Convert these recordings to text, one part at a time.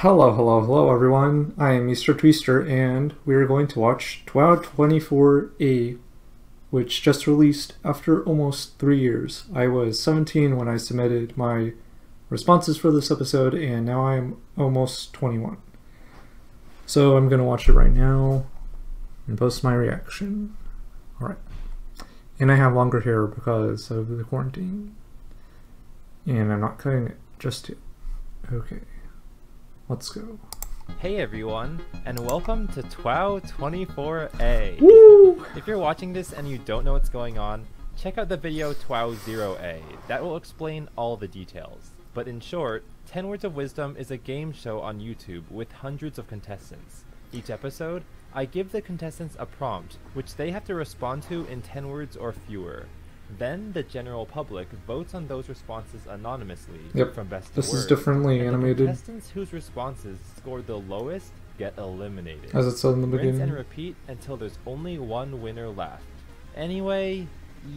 Hello everyone. I am Meester Tweester and we are going to watch TWOW 24A, which just released after almost 3 years. I was 17 when I submitted my responses for this episode and now I'm almost 21. So I'm going to watch it right now and post my reaction. Alright. And I have longer hair because of the quarantine. And I'm not cutting it just yet. Okay. Let's go. Hey everyone, and welcome to TWOW 24A. Woo! If you're watching this and you don't know what's going on, check out the video TWOW 0A. That will explain all the details. But in short, 10 Words of Wisdom is a game show on YouTube with hundreds of contestants. Each episode, I give the contestants a prompt, which they have to respond to in 10 words or fewer. Then the general public votes on those responses anonymously from best to This worst, is differently and animated. the contestants whose responses score the lowest get eliminated. As it said in the Rinse beginning. and repeat until there's only one winner left. Anyway,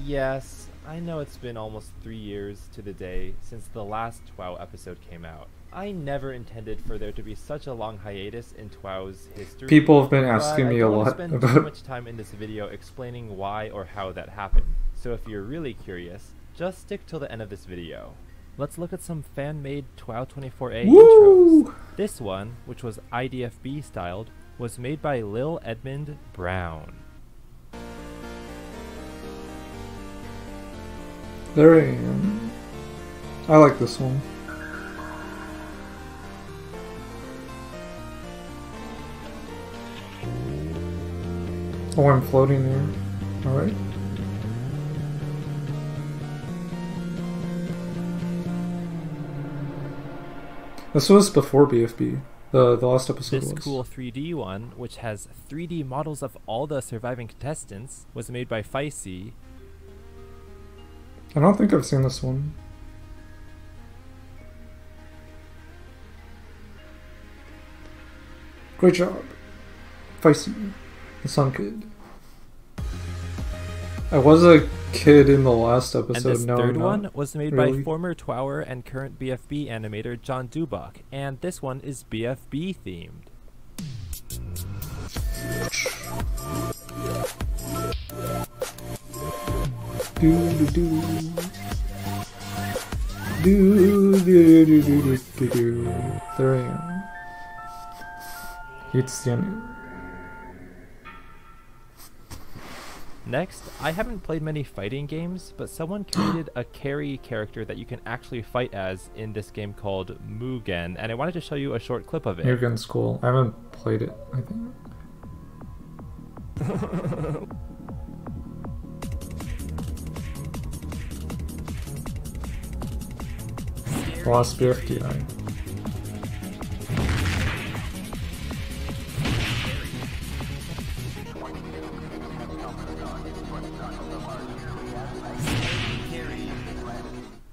yes, I know it's been almost 3 years to the day since the last TWOW episode came out. I never intended for there to be such a long hiatus in TWOW's history. People have been asking me a I don't lot want to spend too much time in this video explaining why or how that happened. So if you're really curious, just stick till the end of this video. Let's look at some fan-made TWOW 24A Woo! intros. This one, which was IDFB styled, was made by Lil Edmund Brown. There I am. I like this one. Oh, I'm floating there. Alright. This was before BFB. The last episode This was. cool 3D one, which has 3D models of all the surviving contestants, was made by Feisty. I don't think I've seen this one. Great job. Feisty. The Sun Kid. I was a kid in the last episode. And this no, third not one was made really. by former TWOWer and current BFB animator John Dubach, and this one is BFB themed. There I am. It's the end. Next, I haven't played many fighting games, but someone created a carry character that you can actually fight as in this game called Mugen, and I wanted to show you a short clip of it. Mugen's cool. I haven't played it, I think. Lost BFDI.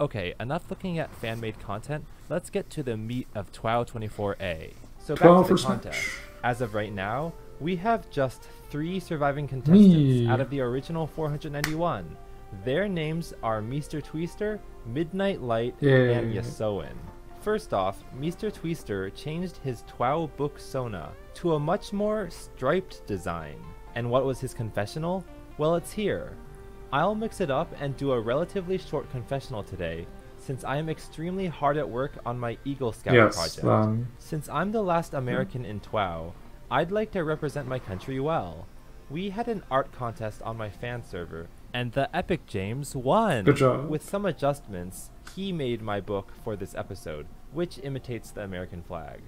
Okay, enough looking at fan-made content, let's get to the meat of TWOW 24A. So back to the contest. As of right now, we have just 3 surviving contestants out of the original 491. Their names are Meester Tweester, Midnight Light, and Yasoin. First off, Meester Tweester changed his TWOW book Sona to a much more striped design. And what was his confessional? Well, it's here. I'll mix it up and do a relatively short confessional today, since I am extremely hard at work on my Eagle Scout project. Since I'm the last American in TWOW, I'd like to represent my country well. We had an art contest on my fan server, and the Epic James won! Good job. With some adjustments, he made my book for this episode, which imitates the American flag.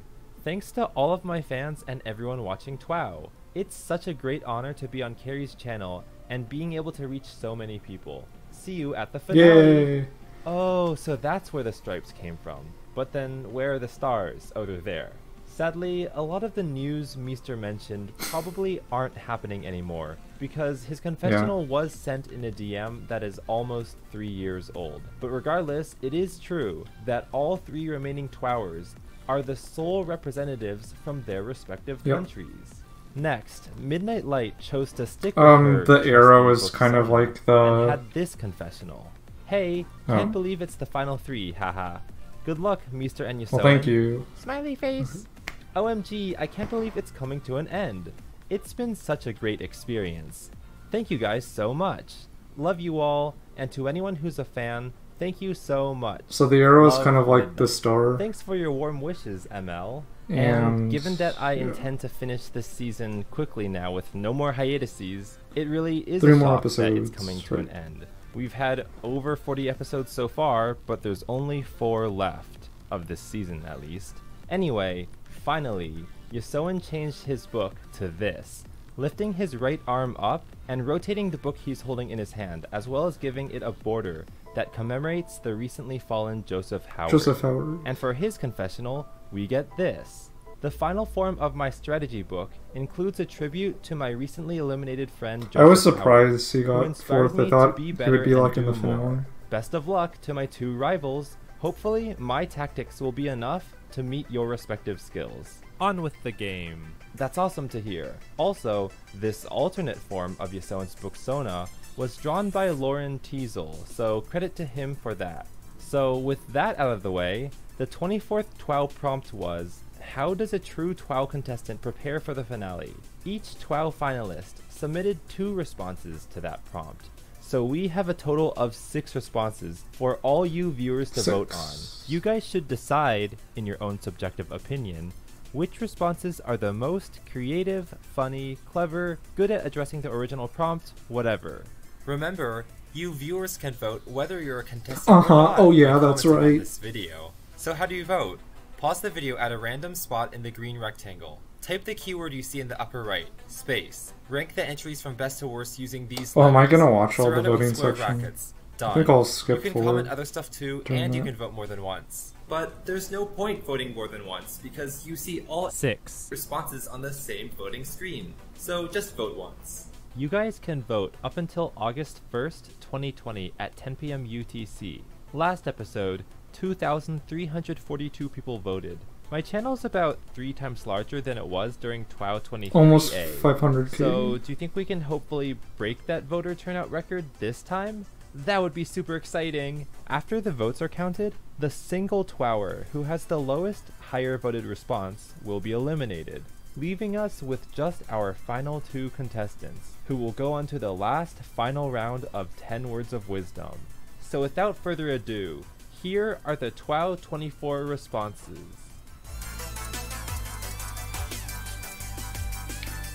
Thanks to all of my fans and everyone watching TWOW. It's such a great honor to be on Carrie's channel and being able to reach so many people. See you at the finale! Yay! Oh, so that's where the stripes came from. But then, where are the stars? Oh, they're there. Sadly, a lot of the news Meester mentioned probably aren't happening anymore, because his confessional was sent in a DM that is almost 3 years old. But regardless, it is true that all 3 remaining TWOWers are the sole representatives from their respective countries. Next, Midnight Light chose to stick with her the arrow is kind of like the... and had this confessional. Hey, can't believe it's the final 3, haha. Good luck, Meester and Yasoan. Well, thank you. Smiley face! OMG, I can't believe it's coming to an end. It's been such a great experience. Thank you guys so much. Love you all, and to anyone who's a fan, thank you so much. So the arrow is kind of like the star. Thanks for your warm wishes, ML. And given that I intend to finish this season quickly now with no more hiatuses, it really is a shock that it's coming to an end. We've had over 40 episodes so far, but there's only 4 left, of this season at least. Anyway, finally, Yasoan changed his book to this, lifting his right arm up and rotating the book he's holding in his hand, as well as giving it a border that commemorates the recently fallen Joseph Howard. And for his confessional, we get this. The final form of my strategy book includes a tribute to my recently eliminated friend Joseph I was surprised Howard, he got 4th. I thought he would be like in the finale. Best of luck to my 2 rivals. Hopefully, my tactics will be enough to meet your respective skills. On with the game. That's awesome to hear. Also, this alternate form of Yasoan's book Sona was drawn by Lauren Teasel, so credit to him for that. So with that out of the way, the 24th TWOW prompt was, how does a true TWOW contestant prepare for the finale? Each TWOW finalist submitted 2 responses to that prompt. So we have a total of 6 responses for all you viewers to vote on. You guys should decide, in your own subjective opinion, which responses are the most creative, funny, clever, good at addressing the original prompt, whatever. Remember, you viewers can vote whether you're a contestant or not. Oh yeah, that's right. This video. So how do you vote? Pause the video at a random spot in the green rectangle. Type the keyword you see in the upper right, space. Rank the entries from best to worst using these letters. Am I gonna watch all the voting section? Done. I think I'll skip You can comment other stuff too, and you can vote more than once. But there's no point voting more than once, because you see all 6 responses on the same voting screen. So just vote once. You guys can vote up until August 1st, 2020 at 10 PM UTC. Last episode, 2,342 people voted. My channel's about 3 times larger than it was during TWOW 23A. Almost 500k. So do you think we can hopefully break that voter turnout record this time? That would be super exciting! After the votes are counted, the single TWOWer who has the lowest higher voted response will be eliminated, leaving us with just our final 2 contestants, who will go on to the last final round of 10 Words of Wisdom. So without further ado, here are the TWOW 24 responses.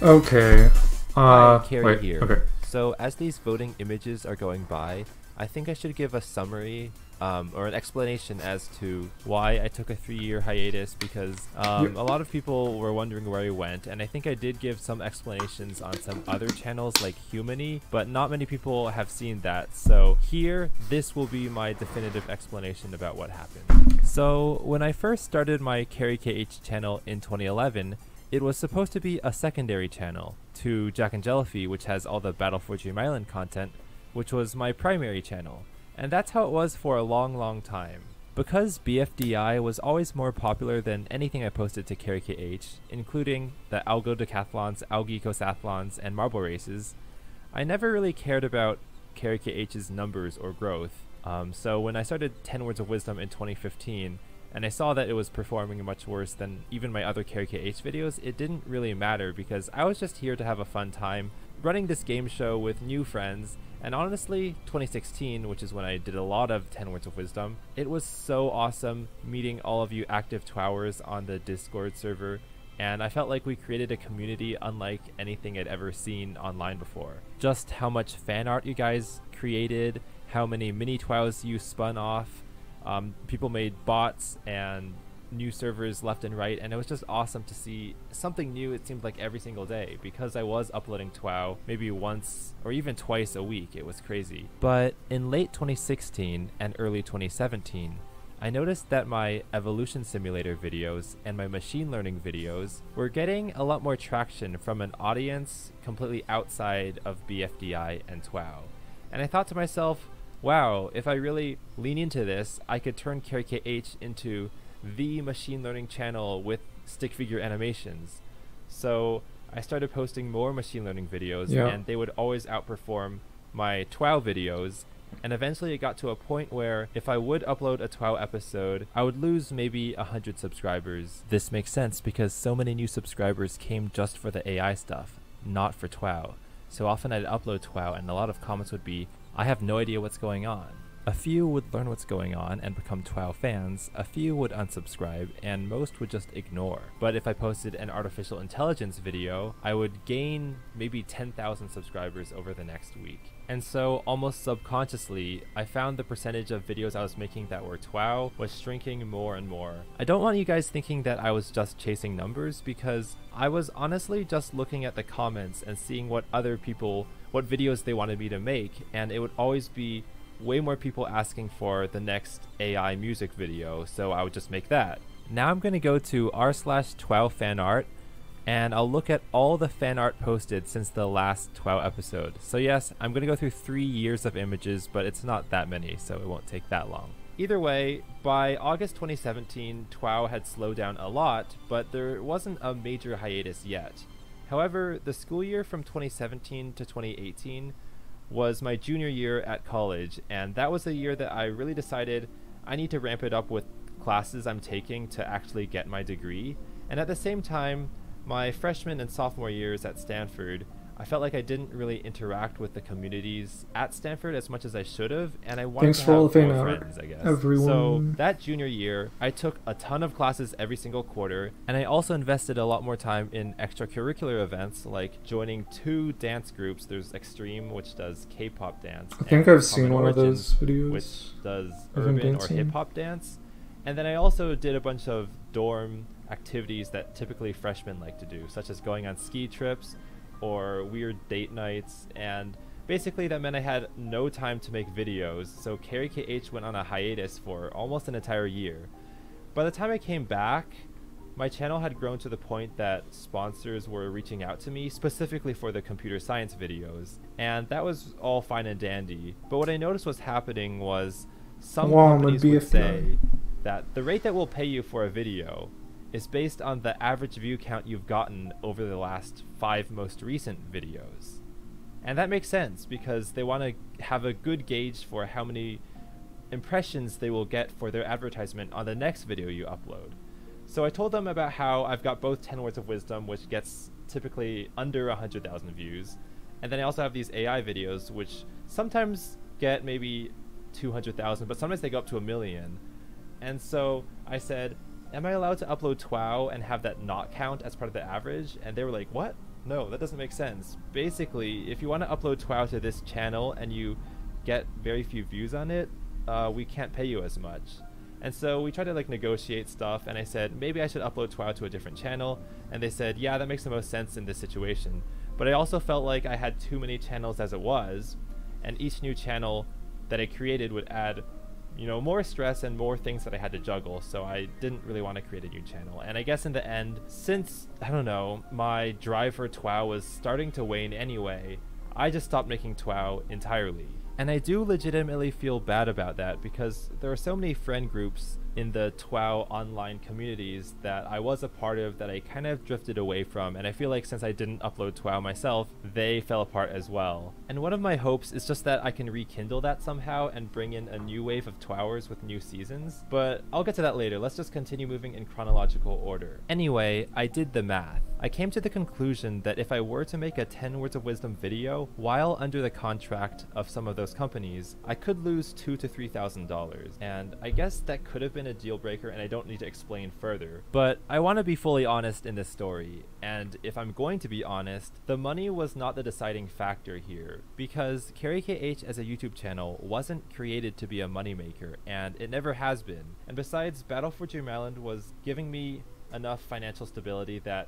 Okay. Carrie here. Okay. So as these voting images are going by, I think I should give a summary or an explanation as to why I took a 3-year hiatus, because a lot of people were wondering where I went, and I think I did give some explanations on some other channels like Humany, but not many people have seen that. So here, this will be my definitive explanation about what happened. So when I first started my Carrie KH channel in 2011, it was supposed to be a secondary channel to Jack and Jellyfy, which has all the Battle for Dream Island content, which was my primary channel. And that's how it was for a long time. Because BFDI was always more popular than anything I posted to Carrie KH, including the Algo Decathlons, Algeecosathlons, and marble races, I never really cared about Carrie KH's numbers or growth. So when I started 10 Words of Wisdom in 2015, and I saw that it was performing much worse than even my other Carrie KH videos, it didn't really matter because I was just here to have a fun time running this game show with new friends. And honestly, 2016, which is when I did a lot of 10 Words of Wisdom, it was so awesome meeting all of you active TWOWers on the Discord server, and I felt like we created a community unlike anything I'd ever seen online before. Just how much fan art you guys created, how many mini TWOWs you spun off, people made bots and new servers left and right, and it was just awesome to see something new. It seemed like every single day, because I was uploading TWOW maybe once or even twice a week. It was crazy. But in late 2016 and early 2017, I noticed that my evolution simulator videos and my machine learning videos were getting a lot more traction from an audience completely outside of BFDI and TWOW. And I thought to myself, wow, if I really lean into this, I could turn Carrie KH into the machine learning channel with stick figure animations. So I started posting more machine learning videos, and they would always outperform my TWOW videos, And eventually it got to a point where if I would upload a TWOW episode, I would lose maybe 100 subscribers. This makes sense because so many new subscribers came just for the AI stuff, not for TWOW. So often I'd upload TWOW and a lot of comments would be, I have no idea what's going on. A few would learn what's going on and become TWOW fans, a few would unsubscribe, and most would just ignore. But if I posted an artificial intelligence video, I would gain maybe 10,000 subscribers over the next week. And so, almost subconsciously, I found the percentage of videos I was making that were TWOW was shrinking more and more. I don't want you guys thinking that I was just chasing numbers, because I was honestly just looking at the comments and seeing what other people, what videos they wanted me to make, and it would always be way more people asking for the next AI music video, so I would just make that. Now I'm going to go to r/TWOW fanart, and I'll look at all the fan art posted since the last TWOW episode. So yes, I'm going to go through 3 years of images, but it's not that many, so it won't take that long. Either way, by August 2017, TWOW had slowed down a lot, but there wasn't a major hiatus yet. However, the school year from 2017 to 2018 was my junior year at college, and that was the year that I really decided I need to ramp it up with classes I'm taking to actually get my degree. And at the same time, my freshman and sophomore years at Stanford, I felt like I didn't really interact with the communities at Stanford as much as I should have, and I wanted to have more friends, I guess. Everyone. So that junior year, I took a ton of classes every single quarter, and I also invested a lot more time in extracurricular events, like joining 2 dance groups. There's Extreme, which does K-pop dance. I think I've seen one of those videos. Which does urban or hip-hop dance. And then I also did a bunch of dorm activities that typically freshmen like to do, such as going on ski trips or weird date nights, and basically that meant I had no time to make videos, so Carrie KH went on a hiatus for almost an entire year. By the time I came back, my channel had grown to the point that sponsors were reaching out to me specifically for the computer science videos, and that was all fine and dandy. But what I noticed was happening was some companies would say that the rate that we'll pay you for a video is based on the average view count you've gotten over the last 5 most recent videos. And that makes sense because they want to have a good gauge for how many impressions they will get for their advertisement on the next video you upload. So I told them about how I've got both 10 Words of Wisdom, which gets typically under 100,000 views, and then I also have these AI videos, which sometimes get maybe 200,000, but sometimes they go up to 1 million. And so I said, am I allowed to upload TWOW and have that not count as part of the average? And they were like, what? No, that doesn't make sense. Basically, if you want to upload TWOW to this channel and you get very few views on it, we can't pay you as much. And so we tried to negotiate stuff, and I said, maybe I should upload TWOW to a different channel. And they said, yeah, that makes the most sense in this situation. But I also felt like I had too many channels as it was, and each new channel that I created would add more stress and more things that I had to juggle, so I didn't really want to create a new channel. And I guess in the end, since, I don't know, my drive for TWOW was starting to wane anyway, I just stopped making TWOW entirely. And I do legitimately feel bad about that because there are so many friend groups in the TWOW online communities that I was a part of that I kind of drifted away from, and I feel like since I didn't upload TWOW myself, they fell apart as well. And one of my hopes is just that I can rekindle that somehow and bring in a new wave of TWOWers with new seasons, but I'll get to that later. Let's just continue moving in chronological order. Anyway, I did the math. I came to the conclusion that if I were to make a 10 Words of Wisdom video while under the contract of some of those companies, I could lose $2,000 to $3,000, and I guess that could have been a deal breaker, and I don't need to explain further. But I want to be fully honest in this story, and if I'm going to be honest, the money was not the deciding factor here, because Carrie KH as a YouTube channel wasn't created to be a moneymaker, and it never has been. And besides, Battle for Dream Island was giving me enough financial stability that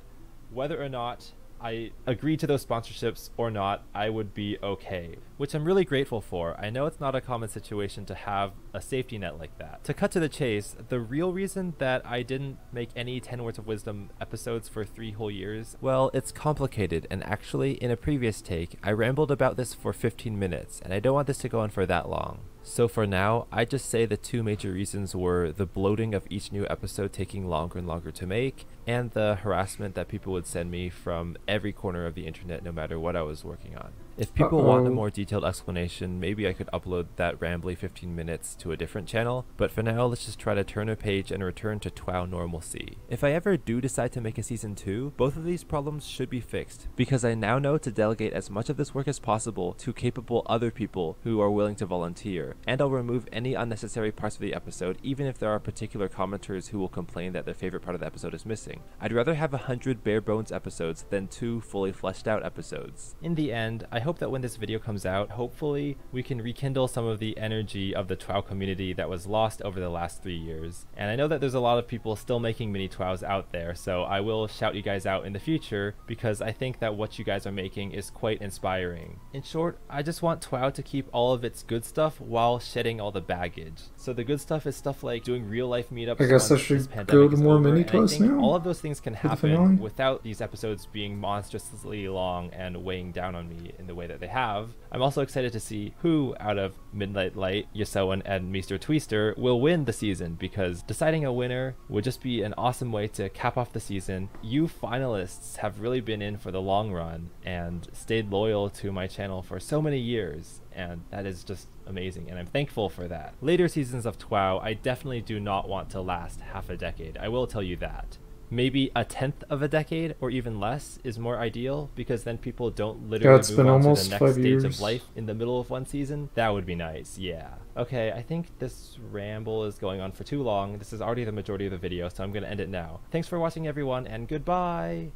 whether or not I agreed to those sponsorships or not, I would be okay, which I'm really grateful for. I know it's not a common situation to have a safety net like that. To cut to the chase, the real reason that I didn't make any 10 Words of Wisdom episodes for 3 whole years, well, it's complicated, and actually in a previous take, I rambled about this for 15 minutes, and I don't want this to go on for that long. So for now, I just say the 2 major reasons were the bloating of each new episode taking longer and longer to make, and the harassment that people would send me from every corner of the internet no matter what I was working on. If people want a more detailed explanation, maybe I could upload that rambly 15 minutes to a different channel, but for now let's just try to turn a page and return to TWOW normalcy. If I ever do decide to make a season 2, both of these problems should be fixed, because I now know to delegate as much of this work as possible to capable other people who are willing to volunteer, and I'll remove any unnecessary parts of the episode even if there are particular commenters who will complain that their favorite part of the episode is missing. I'd rather have 100 bare bones episodes than 2 fully fleshed out episodes. In the end, I hope that when this video comes out, hopefully we can rekindle some of the energy of the TWOW community that was lost over the last 3 years. And I know that there's a lot of people still making mini TWOWs out there, so I will shout you guys out in the future because I think that what you guys are making is quite inspiring. In short, I just want TWOW to keep all of its good stuff while shedding all the baggage. So the good stuff is stuff like doing real life meetups. I guess I should go to more mini TWOWs now. All of those things can happen without these episodes being monstrously long and weighing down on me in the way that they have. I'm also excited to see who out of Midnight Light, Yasoan, and Meester Tweester will win the season, because deciding a winner would just be an awesome way to cap off the season. You finalists have really been in for the long run and stayed loyal to my channel for so many years, and that is just amazing, and I'm thankful for that. Later seasons of TWOW, I definitely do not want to last half a decade, I will tell you that. Maybe a 1/10 of a decade or even less is more ideal, because then people don't literally move on to the next stage of life in the middle of one season. That would be nice, yeah. Okay, I think this ramble is going on for too long. This is already the majority of the video, so I'm going to end it now. Thanks for watching, everyone, and goodbye!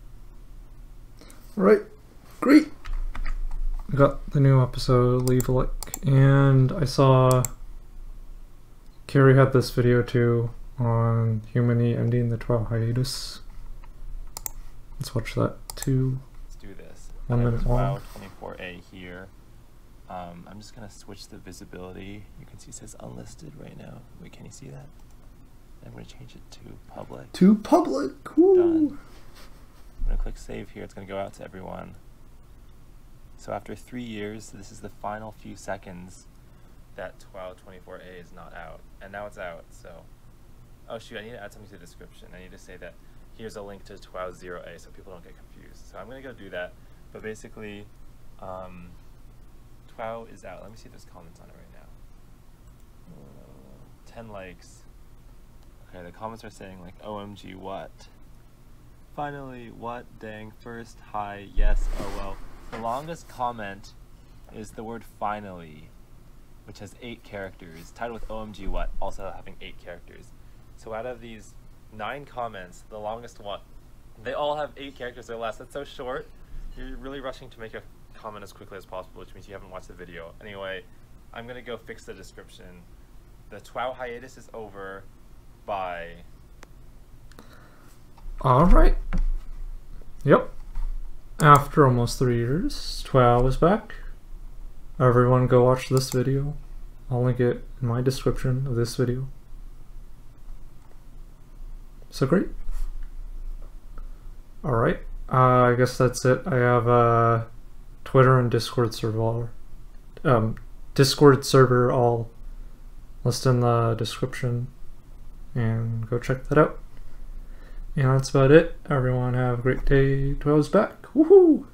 Alright, great! Got the new episode, leave a like, and I saw Carrie had this video too on Humany ending the TWOW hiatus. Let's watch that too. Let's do this. 1 minute long. TWOW 24A here. I'm just gonna switch the visibility. You can see it says unlisted right now. Wait, can you see that? I'm gonna change it to public. To public! Woo. Done. I'm gonna click save here. It's gonna go out to everyone. So after 3 years, this is the final few seconds that TWOW 24A is not out. And now it's out, so. Oh shoot, I need to add something to the description. I need to say that here's a link to TWOW 0A so people don't get confused. So I'm gonna go do that. But basically, TWOW is out. Let me see if there's comments on it right now. 10 likes. Okay, the comments are saying like, OMG, what? Finally, what? Dang, first, hi, yes, oh well. The longest comment is the word finally, which has 8 characters, titled with OMG what, also having 8 characters. So out of these 9 comments, the longest one, they all have 8 characters or less. That's so short. You're really rushing to make a comment as quickly as possible, which means you haven't watched the video. Anyway, I'm gonna go fix the description. The TWOW hiatus is over. Bye. Alright. Yep. After almost 3 years, TWOW is back. Everyone go watch this video. I'll link it in my description of this video. So great. Alright, I guess that's it. I have a Twitter and Discord server. Discord server all listed in the description, and go check that out. And that's about it. Everyone have a great day. TWOW's back. Woohoo!